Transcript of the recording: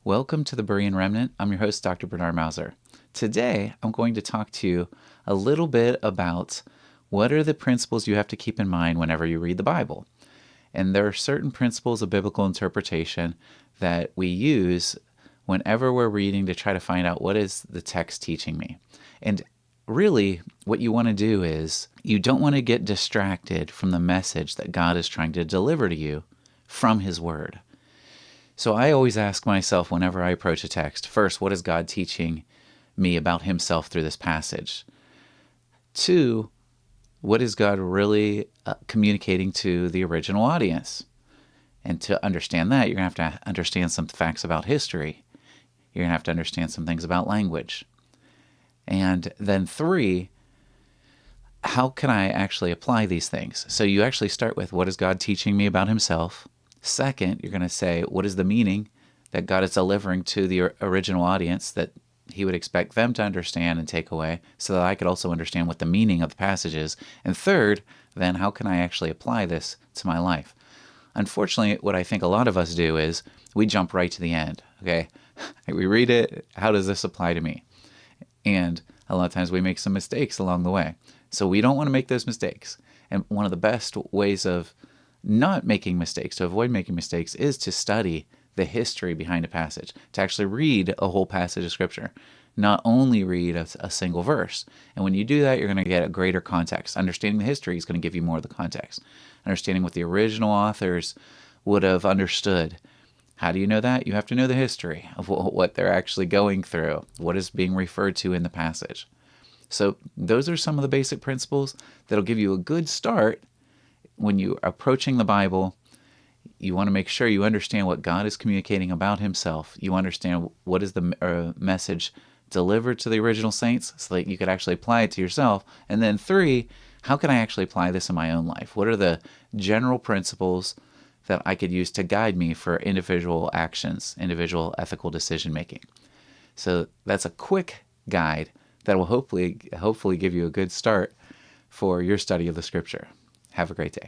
Welcome to the Berean Remnant. I'm your host, Dr. Bernard Mauser. Today, I'm going to talk to you a little bit about what are the principles you have to keep in mind whenever you read the Bible. And there are certain principles of biblical interpretation that we use whenever we're reading to try to find out what is the text teaching me. And really, what you want to do is you don't want to get distracted from the message that God is trying to deliver to you from His Word. So I always ask myself whenever I approach a text, first, what is God teaching me about Himself through this passage? Two, what is God really communicating to the original audience? And to understand that, you're going to have to understand some facts about history. You're going to have to understand some things about language. And then three, how can I actually apply these things? So you actually start with, what is God teaching me about Himself? Second, you're going to say, what is the meaning that God is delivering to the original audience that He would expect them to understand and take away, so that I could also understand what the meaning of the passage is? And third, then how can I actually apply this to my life? Unfortunately, what I think a lot of us do is we jump right to the end, okay? We read it, how does this apply to me? And a lot of times we make some mistakes along the way. So we don't want to make those mistakes. And one of the best ways of not making mistakes, to avoid making mistakes, is to study the history behind a passage, to actually read a whole passage of Scripture, not only read a single verse. And when you do that, you're going to get a greater context. Understanding the history is going to give you more of the context. Understanding what the original authors would have understood. How do you know that? You have to know the history of what they're actually going through, what is being referred to in the passage. So those are some of the basic principles that'll give you a good start when you're approaching the Bible. You want to make sure you understand what God is communicating about Himself. You understand what is the message delivered to the original saints, so that you could actually apply it to yourself. And then three, how can I actually apply this in my own life? What are the general principles that I could use to guide me for individual actions, individual ethical decision making? So that's a quick guide that will hopefully give you a good start for your study of the Scripture. Have a great day.